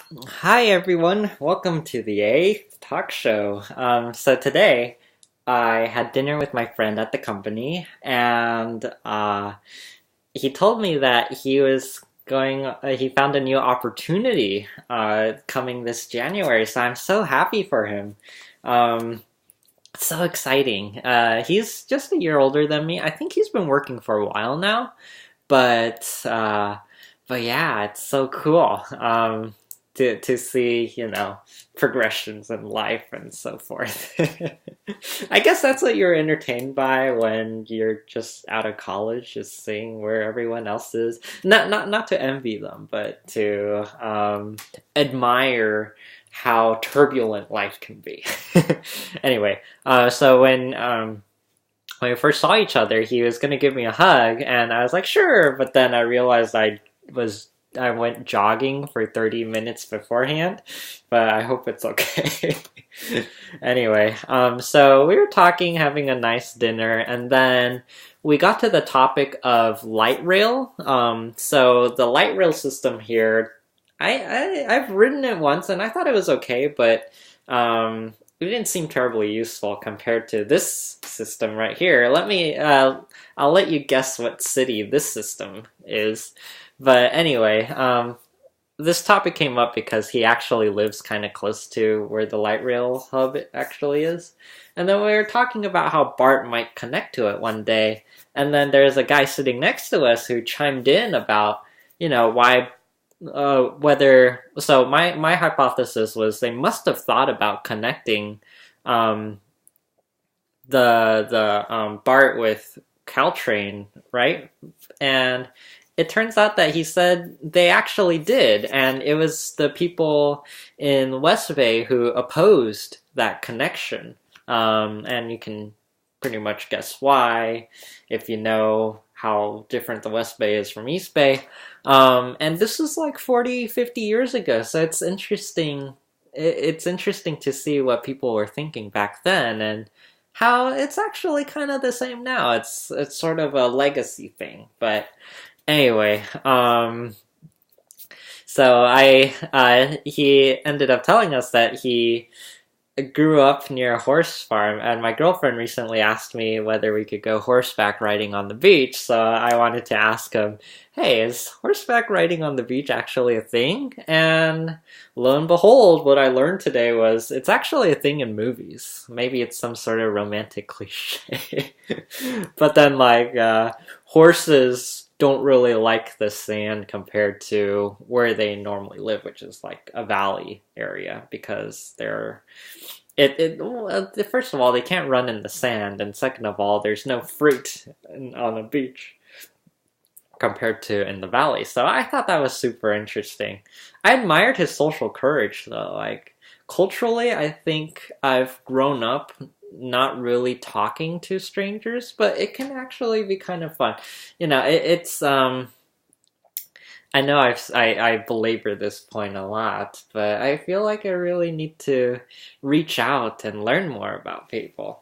Hi everyone, welcome to the A Talk Show. So today I had dinner with my friend at the company, and he told me that he found a new opportunity coming this January. So I'm so happy for him. Um, so exciting. He's just a year older than me. I think he's been working for a while now, but but yeah, it's so cool to see progressions in life and so forth. I guess that's what you're entertained by when you're just out of college, just seeing where everyone else is. Not to envy them, but to admire how turbulent life can be. Anyway, so when we first saw each other, he was gonna give me a hug, and I was like, sure. But then I realized I went jogging for 30 minutes beforehand, but I hope it's okay. Anyway, so we were talking, having a nice dinner, and then we got to the topic of light rail. So the light rail system here, I've ridden it once, and I thought it was okay, but it didn't seem terribly useful compared to this system right here. I'll let you guess what city this system is. But anyway, this topic came up because he actually lives kind of close to where the light rail hub actually is. And then we were talking about how BART might connect to it one day. And then there's a guy sitting next to us who chimed in about, why whether so my hypothesis was they must have thought about connecting um, the BART with Caltrain, right? And it turns out that he said they actually did, and it was the people in West Bay who opposed that connection. And you can pretty much guess why if you know how different the West Bay is from East Bay. And this was like 40, 50 years ago, so it's interesting. It's interesting to see what people were thinking back then and how it's actually kind of the same now. It's sort of a legacy thing, but anyway, so he ended up telling us that he grew up near a horse farm, and my girlfriend recently asked me whether we could go horseback riding on the beach, so I wanted to ask him, hey, is horseback riding on the beach actually a thing? And lo and behold, what I learned today was it's actually a thing in movies. Maybe it's some sort of romantic cliche. But then, horses don't really like the sand compared to where they normally live, which is like a valley area, because first of all, they can't run in the sand, and second of all, there's no fruit on a beach compared to in the valley. So I thought that was super interesting. I admired his social courage though. Like, culturally, I think I've grown up not really talking to strangers, but it can actually be kind of fun. It's I know I belabor this point a lot, but I feel like I really need to reach out and learn more about people.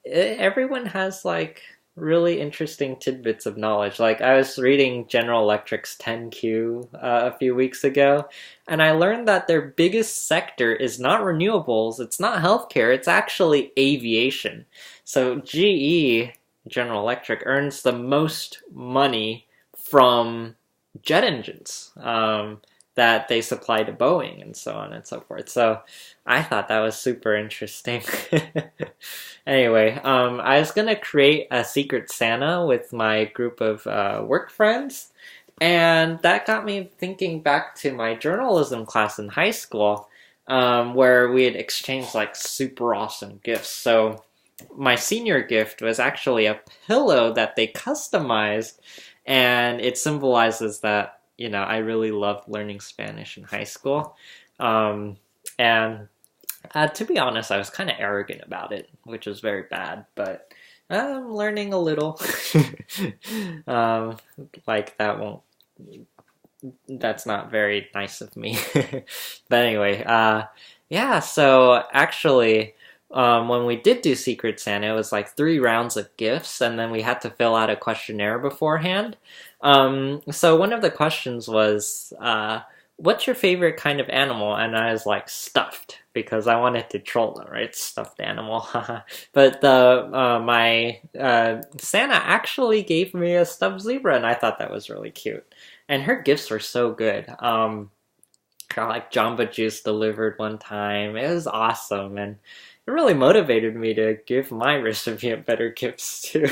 Everyone has like really interesting tidbits of knowledge. Like, I was reading General Electric's 10Q a few weeks ago, and I learned that their biggest sector is not renewables, it's not healthcare, it's actually aviation. So GE, General Electric, earns the most money from jet engines that they supply to Boeing and so on and so forth. So I thought that was super interesting. Anyway, I was gonna create a Secret Santa with my group of work friends, and that got me thinking back to my journalism class in high school, where we had exchanged like super awesome gifts. So my senior gift was actually a pillow that they customized, and it symbolizes that I really loved learning Spanish in high school. And to be honest, I was kind of arrogant about it, which was very bad, but I'm learning a little. Like, that's not very nice of me. But anyway, yeah, so actually, when we did do Secret Santa, it was like 3 rounds of gifts, and then we had to fill out a questionnaire beforehand. So one of the questions was, what's your favorite kind of animal? And I was like, stuffed, because I wanted to troll them, right? Stuffed animal. But my Santa actually gave me a stuffed zebra, and I thought that was really cute. And her gifts were so good. Got like Jamba Juice delivered one time. It was awesome, and it really motivated me to give my recipient better gifts too.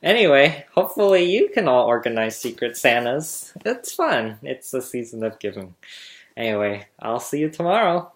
Anyway, hopefully you can all organize Secret Santas. It's fun. It's the season of giving. Anyway, I'll see you tomorrow.